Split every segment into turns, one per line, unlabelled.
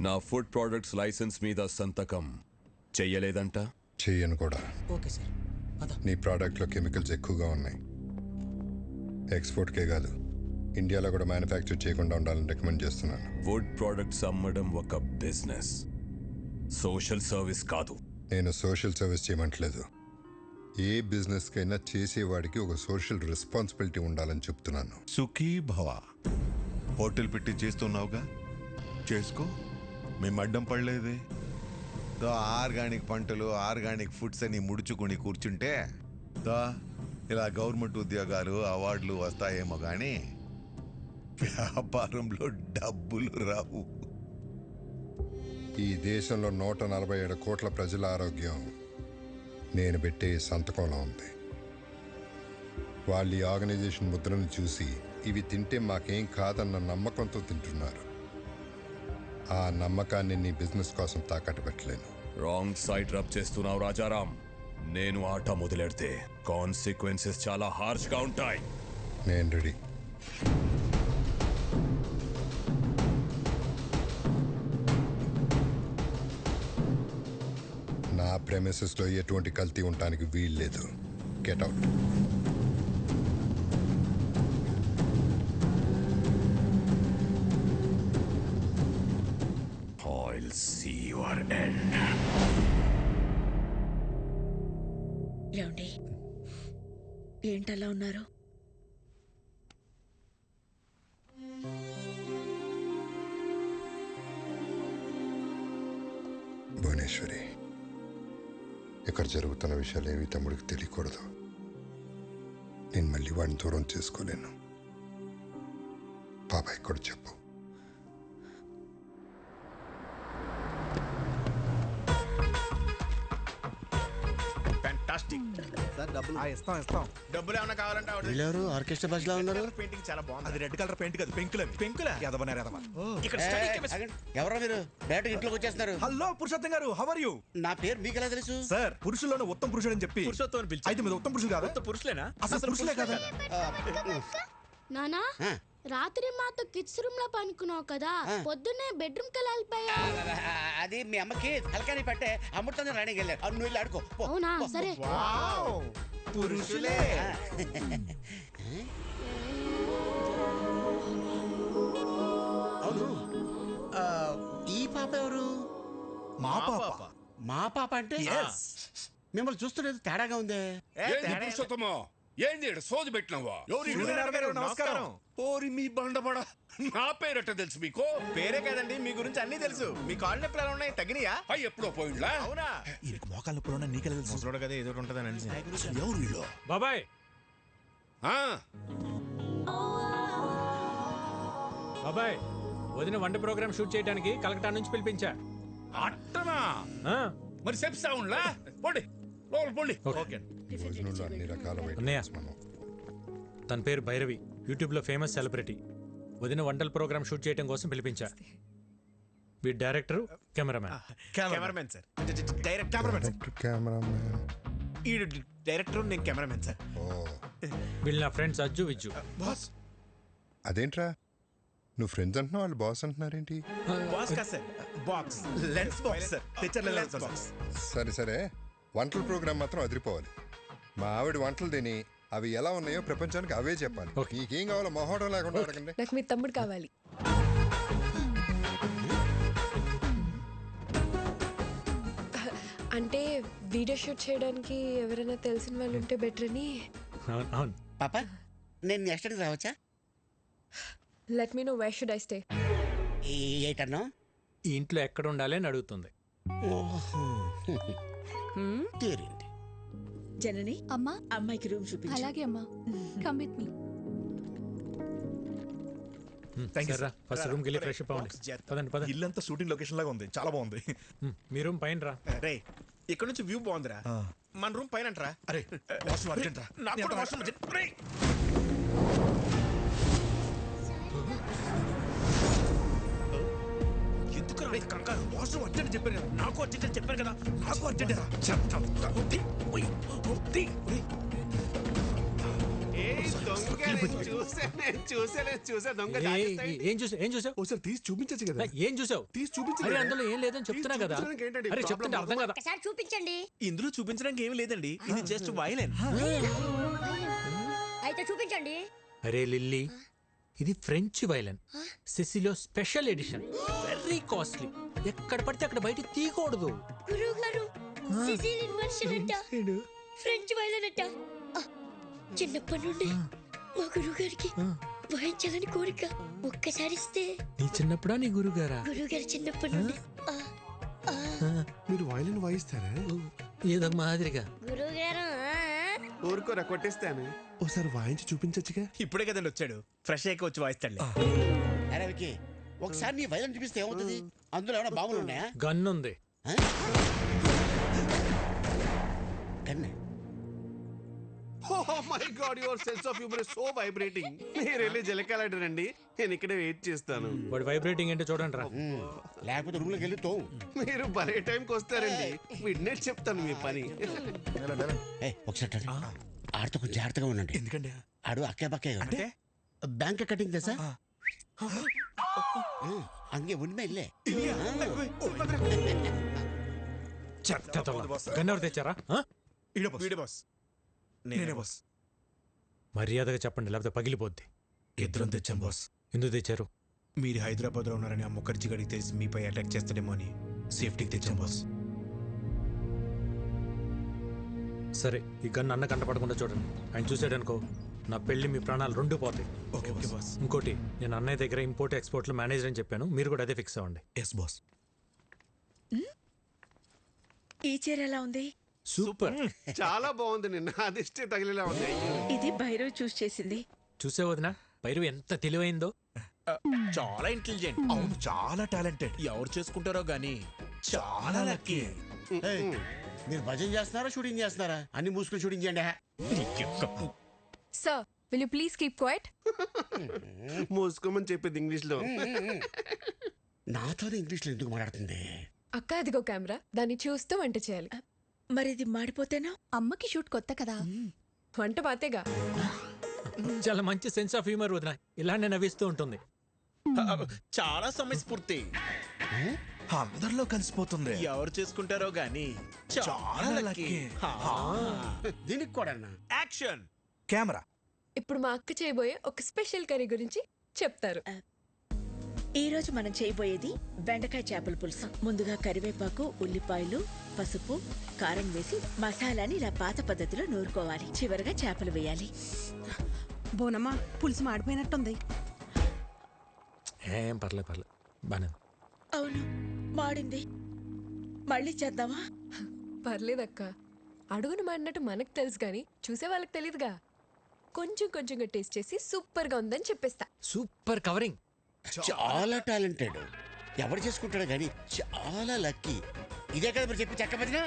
నా food products licence మీద సంతకం చెయ్యలేదంట.
చెయ్యను కూడా.
Okay sir.
నీ ప్రోడక్ట్లో కెమికల్స్ ఎక్కువగా ఉన్నాయి. ఎక్స్పోర్ట్కే కాదు, ఇండియాలో కూడా మ్యానుఫ్యాక్చర్ చేయకుండా ఉండాలని రికమెండ్ చేస్తున్నాను.
ఫుడ్ ప్రొడక్ట్స్ అమ్మడం ఒక బిజినెస్, సోషల్ సర్వీస్ కాదు.
నేను సోషల్ సర్వీస్ చేయమంటలేదు. ఏ బిజినెస్కైనా చేసేవాడికి ఒక సోషల్ రెస్పాన్సిబిలిటీ ఉండాలని చెప్తున్నాను.
సుఖీ భవ. హోటల్ పెట్టి చేస్తున్నావుగా, చేసుకో. మేము అడ్డం పడలేదే. ఆర్గానిక్ పంటలు, ఆర్గానిక్ ఫుడ్స్ అని ముడుచుకొని కూర్చుంటే ఇలా గవర్నమెంట్ ఉద్యోగాలు, అవార్డులు వస్తాయేమో కానీ వ్యాపారంలో డబ్బులు రావు.
ఈ దేశంలో 147 కోట్ల ప్రజల ఆరోగ్యం నేను పెట్టే సంతకంలో ఉంది. వాళ్ళు ఈ ఆర్గనైజేషన్ ముద్రను చూసి ఇవి తింటే మాకేం కాదన్న నమ్మకంతో తింటున్నారు. ఆ నమ్మకాన్ని నీ బిజినెస్ కోసం తాకట్టు పెట్టలేను.
రాంగ్ సైడ్ రబ్ చేస్తున్నావు రాజారాం. నేను ఆట మొదలెడితే కాన్సిక్వెన్సెస్ చాలా హార్ష్గా ఉంటాయి.
నేను రెడీ. నా ప్రెమిసెస్లో ఎటువంటి కల్తీ ఉండటానికి వీల్లేదు. Get out.
I'll see your end.
ఏమండి, ఏంటలా ఉన్నారు?
భువనేశ్వరి, ఇక్కడ జరుగుతున్న విషయాలు ఏవి తమ్ముడికి తెలియకూడదు. నేను మళ్ళీ వాడిని దూరం చేసుకోలేను. బాబాయ్ కూడా చెప్పు.
డబ్బులు ఏమైనా కావాలంటే
ఆర్కెస్ట్రా బస్ లో ఉన్నారు.
పెయింటింగ్ చాలా బాగుంది. అది రెడ్ కలర్ పెయింట్ కాదు, పెంకుల ఇక్కడ
ఎవరో మీరు డైరెక్ట్ ఇంట్లోకి వచ్చేస్తున్నారు.
హలో పురుషోత్తం గారు, హౌ ఆర్ యు?
నా పేరు మీకు ఎలా తెలుసు?
సార్, పురుషుల్లోనే ఉత్తమ పురుషుడు అని చెప్పి అయితే మీద ఉత్తమ పురుషులు కాదా?
పురుషులేనా?
అసలు పురుషులే కదా.
నానా, రాత్రి మాతో కిడ్స్ రూమ్ లో పనుకున్నావు కదా, పొద్దున్నే బెడ్రూమ్ కి వెళ్ళిపోయా.
అది మీ అమ్మకి హల్కాని పట్టే అమృతంగా రాణికి వెళ్ళారు. నువ్వు వెళ్ళి ఆడుకో.
అవునా? సరే.
పురుషులే.
అవును, ఈ పాప ఎవరు?
మా పాప.
మా పాప అంటే మిమ్మల్ని చూస్తున్నది తేడాగా ఉందే.
ఏంది సోది పెట్టినావా?
నమస్కారం.
ఓరి మీ బండబడ, నా పేరట తెలుసు మీకు?
పేరే కదండి, మీ గురించి అన్ని తెలుసు. మీ కాళ్ళు నొప్పులు ఎలా ఉన్నాయి? తగ్గినాయా?
అవి ఎప్పుడో పోయిండ్లా?
అవునా? ఈయనకి మోకాళ్ళ నొప్పులు ఉన్నాయి, నీకెలా తెలుసు? ముసలోడు కదా, ఏదో ఉంటుందని.
ఎవరు వీళ్ళు?
బాబాయ్, బాబాయ్, వదిన వంట ప్రోగ్రామ్ షూట్ చేయడానికి కలకటా నుంచి పిలిపించా.
అట్టనా? మరి చెప్తా ఉండ్లా? పోండి పోండి.
భోజనంలో అన్ని రకాల
అన్నయ్య,
ఐటమ్స్ మనం.
తన పేరు భైరవి, యూట్యూబ్ లో ఫేమస్ సెలబ్రిటీ. వదిన వంటల ప్రోగ్రామ్ షూట్ చేయడం కోసం పిలిపించా. వీడి director, cameraman
sir. Direct cameramen. ఈ డైరెక్టర్, నేను కెమెరామెన్ సార్.
వీళ్ళు నా ఫ్రెండ్స్ అజ్జు, విజ్జు.
బాస్
అదేంట్రా, నువ్వు ఫ్రెండ్స్ అంటున్నావు, వాళ్ళు బాస్ అంటున్నారేంటి?
బాస్ కాదు sir, box, lens box sir. తెచ్చర్ల లెన్స్ బాక్స్.
సరే సరే, వంటల ప్రోగ్రామ్ మాత్రం అదిరిపోవాలి. మా ఆవిడ వంటలు తిని అవి ఎలా ఉన్నాయో ప్రపంచానికి అవే చెప్పాలి. నీకేం కావాలో మొహోటం లేకుండా అడగండి.
నాకు మీ తమ్ముడు కావాలి. అంటే వీడియో షూట్ చేయడానికి ఎవరైనా తెలిసిన వాళ్ళు ఉంటే బెటర్ అని.
అవును.
పాప, నేను నెక్స్ట్ టైం రావచ్చా?
Let me know where should I stay.
ఏటన్నా?
ఈ ఇంట్లో ఎక్కడ ఉండాలి అని అడుగుతుంది.
జనని,
అమ్మా,
అమ్మాయికి రూమ్ చూపించు.
అలాగే అమ్మా. Come with me.
First room కి వెళ్ళి ఫ్రెష్ అప్ అవ్వండి. పదండి.
ఇల్లంతా షూటింగ్ లొకేషన్ లాగా ఉంది, చాలా బాగుంది.
మీ రూమ్ పైన రా.
రే, ఇక్కడ నుంచి వ్యూ బాగుందిరా. మన రూమ్ పైన అంటరా? అరే, వాష్రూమ్ అర్జెంట్ రా. నాకు కూడా వాష్రూమ్ అర్జెంట్. రే, ఎందుకు రా కంగారు? వాష్రూమ్ అర్జెంట్ చెప్పాను కదా. నాకు అర్జెంట్ చెప్పాను కదా. నాకు అర్జెంట్ రా. చూసా దొంగ
ఏం చూసావు
ఒకసారి తీసి చూపించచ్చు కదా
ఏం చూసావు
తీసి చూపించు
అరే అందులో ఏం లేదని చెప్తున్నా కదా అరే చెప్తుంటే అర్థం కదా
ఒకసారి చూపించండి.
ఇందులో చూపించడానికి ఏమి లేదండి ఇది జస్ట్ వైలెన్
అయితే చూపించండి.
అరే లిల్లీ ఇది ఫ్రెంచ్ వైలన్ సిసిలో స్పెషల్ ఎడిషన్ వెరీ కాస్ట్లీ ఎక్కడ పడితే అక్కడ బయట తీయకూడదు
గురువు గారు సిసిలియన్ వర్షన్ అంట, ఫ్రెంచ్ వైలన్ అంట. చిన్నప్పటి నుండి మా గురువు గారికి వాయించాలని కోరిక. ఒక్కసారి ఇస్తే.
నీ చిన్నప్పుడా నీ గురుగారా?
గురువు గారు చిన్నప్పటి నుండి.
మీరు వైలెన్ వాయిస్తారా?
ఏదో మాదిరిగా.
గురువు గారు
ఊరుకోరా కొట్టేస్తాను. ఓసారి వాయించి చూపించచ్చుగా. ఇప్పుడే కదండి వచ్చాడు, ఫ్రెష్ అయ్యి వచ్చి వాయిస్తాడులే.
అరే వికీ, ఒకసారి నీ వైలెన్ చూపిస్తే ఏమవుతుంది? అందులో ఏమైనా బాంబులు ఉన్నాయా?
గన్ ఉంది.
కన్నే.
Oh my God, your sense of humor is so vibrating. మీరు వెళ్ళి జలకాలండి, నేను ఇక్కడే వెయిట్ చేస్తాను.
వాడు వైబ్రేటింగ్ ఏంటో చూడండి రా.
లేకపోతే రూమ్లోకి వెళ్ళి తో.
మీరు భలే టైంకి వస్తారండి. మిడ్నైట్ చెప్తాను మీ పని.
ఒకసారి ఆడితో కొంచెం జాగ్రత్తగా ఉండండి.
ఎందుకండి?
ఆడు అక్కే పక్కే అంటే బ్యాంక్ కటింగ్ తెసా అంగే ఉన్మే ఇల్లే.
గన్ ఎవరు తెచ్చారా?
వీడే బాస్. నేనే బాస్.
మర్యాదగా చెప్పండి లేకపోతే పగిలిపోద్ది.
ఇద్దరం తెచ్చాం బాస్.
ఎందుకు తెచ్చారు?
మీరు హైదరాబాద్ లో ఉన్నారని ఆ ముఖర్జీ గడికి తెలిసి మీపై అటాక్ చేస్తాడేమో అని సేఫ్టీకి తెచ్చాం బాస్.
సరే ఈ గన్ అన్న కంటపడకుండా చూడండి. ఆయన చూసాడనుకో నా పెళ్లి మీ ప్రాణాలు రెండు పోతాయి.
Okay boss.
ఇంకోటి నేను అన్నయ్య దగ్గర ఇంపోర్ట్ ఎక్స్పోర్ట్ లో మేనేజర్ అని చెప్పాను, మీరు కూడా అదే ఫిక్స్ అవ్వండి.
Yes boss.
ఈ చీర ఎలా ఉంది?
సూపర్.
చాలా బాగుంది. నిన్న అదిష్టే తగిలేలా ఉంది.
ఇది భైరవ్ చూస్ చేసింది.
చూసే వదినా భైరవి ఎంత తెలివైందో.
చాలా ఇంటెలిజెంట్. అవును, చాలా టాలెంటెడ్. ఎవరు చేసుకుంటారో గానీ చాలా లక్కీ.
మీరు భజన చేస్తున్నారా షూటింగ్ చేస్తున్నారా? అన్ని మూసుకుని షూటింగ్ చేయండి.
Sir will you please keep quiet?
మూసుకోమని చెప్పింది ఇంగ్లీష్ లో.
నాతోనే ఇంగ్లీష్ లో ఎందుకు మాట్లాడుతుంది?
అక్క అదిగో కెమెరా, దాన్ని చూస్తూ వంట చేయాలి.
మరి ఇది మాడిపోతేనా? అమ్మకి షూట్ కొత్త కదా.
వంట పాతేగా.
చాలా మంచి సెన్స్ ఆఫ్ హ్యూమర్ వదినా, ఇలానే నవ్విస్తూ ఉంటుంది.
చాలా సమయస్ఫూర్తి. అందరిలో కలిసిపోతుంది. ఎవరు చేసుకుంటారో గానీ చాలా లక్కీ.
దీనికి కూడా
యాక్షన్ కెమెరా.
ఇప్పుడు మా అక్క చేయబోయే ఒక స్పెషల్ కర్రీ గురించి చెప్తారు.
ఈ రోజు మనం చేయబోయేది బెండకాయ చేపల పులుసు. ముందుగా కరివేపాకు, ఉల్లిపాయలు, పసుపు, కారం వేసి మసాలాని ఇలా పాత పద్ధతిలో నూరుకోవాలి. చివరగా చేపలు వేయాలి.
బోనమ్మా, పులుసు మాడిపోయినట్టుంది.
ఏం పర్లేదు బానే.
అవును, మాడింది. మళ్ళీ చేద్దామా?
పర్లేదక్క, అడుగును మాడినట్టు మనకు తెలుసు కానీ చూసే వాళ్ళకి తెలియదుగా. కొంచెంగా టేస్ట్ చేసి సూపర్ గా ఉందని చెప్పేస్తా.
Super covering.
చాలా టాలెంటెడ్. ఎవరు చేసుకుంటాడో గానీ చాలా లక్కీ. ఇదే కదా మీరు చెప్పి చెక్క భజన.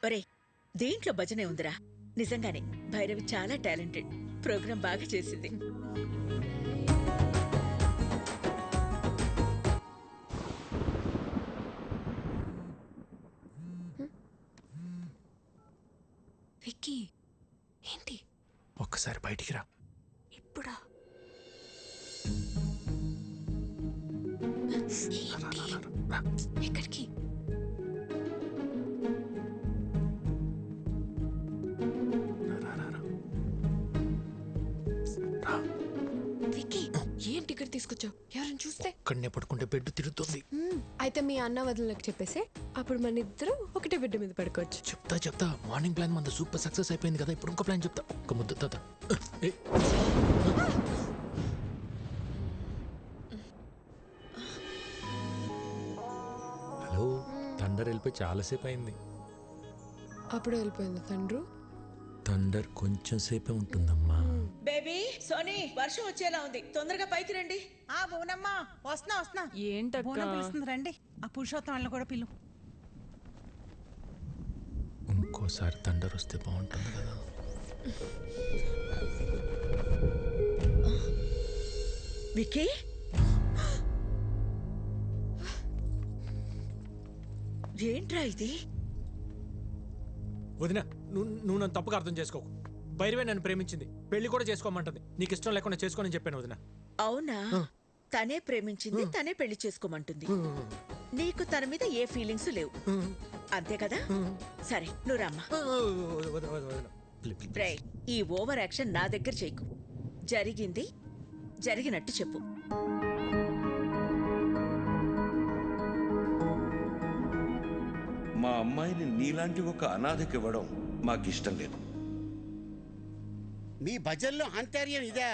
ఒరే, దీంట్లో భజనే ఉందిరా. నిజంగానే భైరవి చాలా టాలెంటెడ్. ప్రోగ్రాం బాగా చేసింది.
విక్కీ ఏంటి?
ఒక్కసారి బయటికి రా.
ఇప్పుడా? ఎక్కడికి? విక్కీ ఏంటి ఇక్కడ తీసుకొచ్చావు? ఎవరైనా చూస్తే?
కన్నే పడుకుంటే బెడ్ తిరుగుతుంది.
అయితే మీ అన్న వదినలకు చెప్పేసి అప్పుడు మన ఇద్దరు ఒకటే బిడ్డ మీద పడుకోవచ్చు.
చెప్తా. మార్నింగ్ ప్లాన్ మన సూపర్ సక్సెస్ అయిపోయింది కదా, ఇప్పుడు ఇంకో ప్లాన్ చెప్తా. ఒక ముద్దు తాత. హలో, థండర్ వెళ్ళిపోయి చాలాసేపు అయింది.
అప్పుడు వెళ్ళిపోయింది తండ్రు.
థండర్ కొంచెం సేపే ఉంటుందమ్మా.
బేబీ, సోనీ, వర్షం వచ్చేలా ఉంది. తొందరగా పైకి రండి.
ఆ బోనమ్మా, వస్తున్నా.
ఏంటక్క?
పిలుస్తుంది, రండి. ఆ పురుషోత్తం వాళ్ళని కూడా పిలు.
ఇంకోసారి థండర్ వస్తే బాగుంటుంది కదా.
విక్కీ, ఏంట్రా ఇది?
వదినా, నువ్వు నన్ను తప్పుగా అర్థం చేసుకోకు. భైరవే నన్ను ప్రేమించింది, పెళ్లి కూడా చేసుకోమంటుంది. నీకు ఇష్టం లేకుండా చేసుకోనని చెప్పాను వదిన.
అవునా? తనే ప్రేమించింది, తనే పెళ్లి చేసుకోమంటుంది. నీకు తన మీద ఏ ఫీలింగ్స్ లేవు అంతే కదా? సరే నువ్వు రమ్మా. రేయ్, ఈ ఓవర్ యాక్షన్ నా దగ్గర చేయకు. జరిగింది జరిగినట్టు చెప్పు.
మా అమ్మాయిని నీలాంటి ఒక అనాథకి ఇవ్వడం మాకిష్టం లేదు.
మీ భజన్లో ఆంతర్యం ఇదా?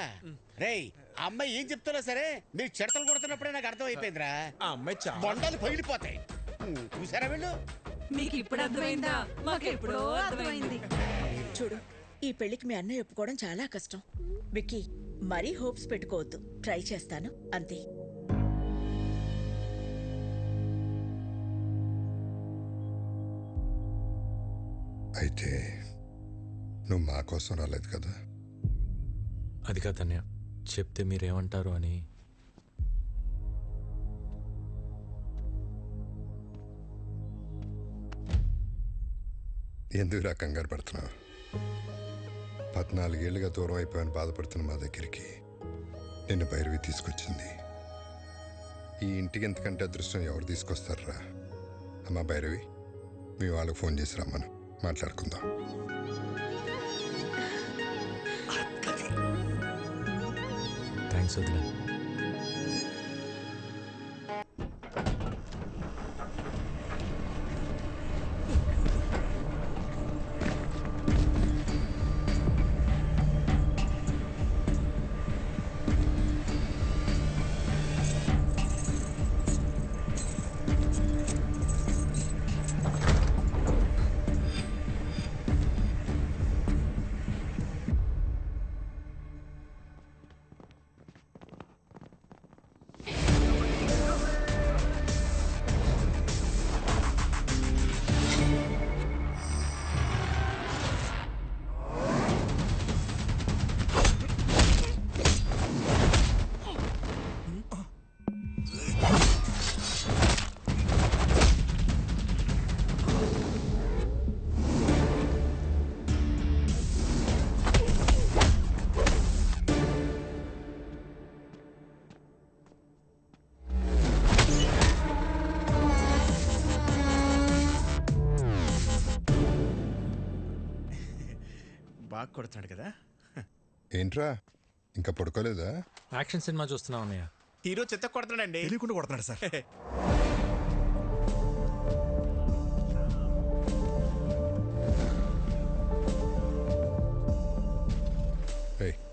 రేయ్, ఆ అమ్మాయి ఏం చెప్తున్నా సరే మీరు చెడతలు కొడుతున్నప్పుడే నాకు అర్థం అయిపోయిందిరా.
ఆ అమ్మాయి
బొండాలు పగిలిపోతాయి. చూసారా వీళ్ళు?
మీకు ఇప్పుడు అర్థమైందా? మాకెప్పుడో అర్థమైంది.
చూడు, ఈ పెళ్లికి మీ అన్నయ్య ఒప్పుకోవడం చాలా కష్టం. విక్కీ, మరీ హోప్స్ పెట్టుకోవద్దు. ట్రై చేస్తాను అంతే.
అయితే నువ్వు మా కోసం రాలేదు కదా?
అది కాదన్నయ్య, చెప్తే మీరేమంటారు అని.
ఎందుకురా కంగారు పడుతున్నావు? 14 ఏళ్ళుగా దూరం అయిపోయాను బాధపడుతున్న మా దగ్గరికి నిన్ను భైరవి తీసుకొచ్చింది. ఈ ఇంటికి ఎంతకంటే అదృష్టం ఎవరు తీసుకొస్తారా? అమ్మా భైరవి, మీ వాళ్ళకి ఫోన్ చేసి రమ్మను, మాట్లాడుకుందాం.
థ్యాంక్స్ వదిన.
బాగా కొడుతున్నాడు కదా?
ఏంట్రా ఇంకా పడుకోలేదా?
యాక్షన్ సినిమా చూస్తున్నావు అన్నయ్య.
హీరో చెత్త కొడుతున్నాడండి.
తెలియకుండా కొడుతున్నాడు సార్.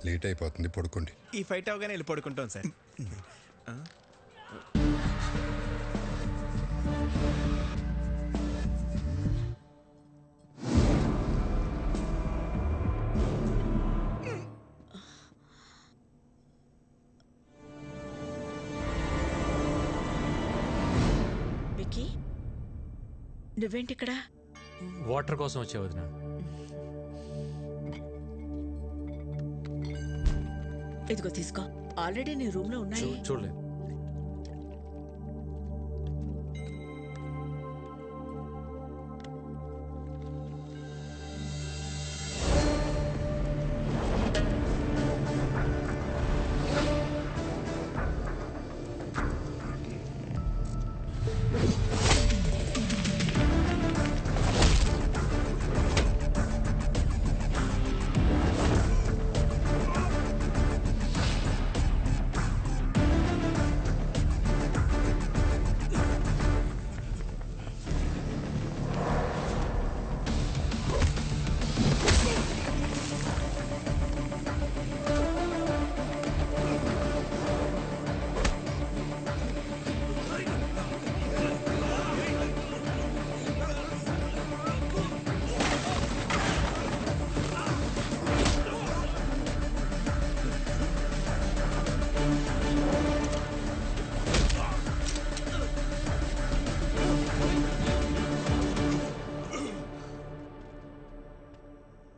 లేట్ అయిపోతుంది, పడుకోండి.
ఈ ఫైట్ అవగానే వెళ్ళి పడుకుంటాం సార్.
విక్కీ, నువ్వేంటి ఇక్కడ?
వాటర్ కోసం వచ్చే వదిన.
ఇదిగో తీసుకో, ఆల్రెడీ నీ రూమ్ లో ఉన్నాయి.
చూడలేదు.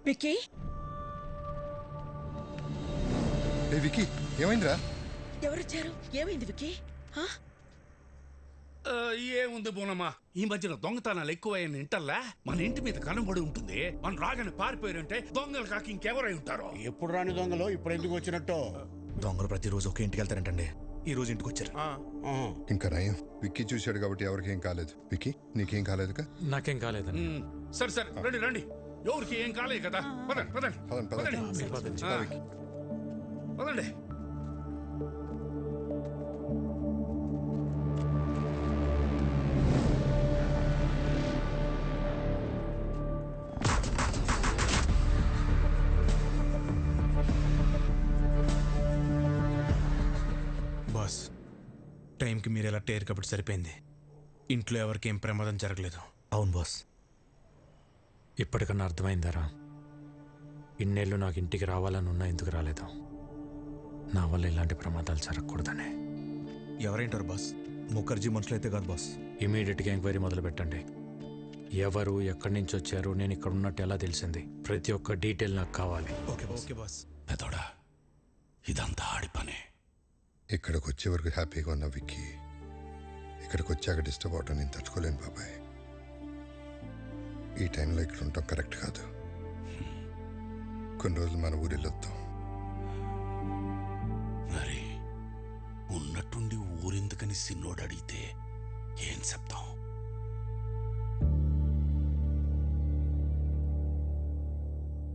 విక్కీ,
విక్కీ ఏమైందిరా?
ఎవరొచ్చారు? ఏమైంది విక్కీ?
ఏముంది బోనమ్మా, ఈ మధ్యన దొంగతనాలు ఎక్కువైన ఇంటల్లా మన ఇంటి మీద కనబడి ఉంటుంది. మనం రాగానే పారిపోయారంటే దొంగలు కాక ఇంకెవరై ఉంటారో.
ఎప్పుడు రాని దొంగలు ఇప్పుడు ఎందుకు వచ్చినట్టు?
దొంగలు ప్రతిరోజు ఒక ఇంటికి వెళ్తారంటండి. ఈ రోజు ఇంటికి వచ్చారు.
ఇంకా నయం విక్కీ చూశాడు కాబట్టి ఎవరికేం కాలేదు. విక్కీ నీకేం కాలేదుగా?
నాకేం కాలేదండి.
సరే సరే, రండి రండి. ఎవరికి ఏం కాలేదు కదా. పదండి పదండి పదండి పదండి.
బాస్, టైంకి మీరు ఎలా టేర్ కాబట్టి సరిపోయింది. ఇంట్లో ఎవరికి ఏం ప్రమాదం జరగలేదు.
అవును బాస్. ఇప్పటికన్నా అర్థమైందరా, ఇన్నేళ్ళు నాకు ఇంటికి రావాలని ఉన్నా ఎందుకు రాలేదు. నా వల్ల ఇలాంటి ప్రమాదాలు జరగకూడదనే.
ఎవరేంటారు బాస్? ముఖర్జీ మనుషులు అయితే కాదు బాస్.
ఇమీడియట్గా ఎంక్వైరీ మొదలు పెట్టండి. ఎవరు ఎక్కడి నుంచి వచ్చారు, నేను ఇక్కడ ఉన్నట్టు ఎలా తెలిసింది, ప్రతి ఒక్క డీటెయిల్ నాకు కావాలి.
Okay boss.
పెదోడా, ఇదంతా ఆడి పనే.
ఇక్కడికి వచ్చే వరకు హ్యాపీగా ఉన్న విక్కీ ఇక్కడికి వచ్చాక డిస్టర్బ్ అవటం నేను తట్టుకోలేను బాబాయ్. ఈ టైంలో ఇక్కడ ఉండటం కరెక్ట్ కాదు. కొన్ని రోజులు మన ఊరు వెళ్ళొద్దాం.
మరి ఉన్నట్టుండి ఊరెందుకని సిన్నోడు అడిగితే ఏం చెప్తాం?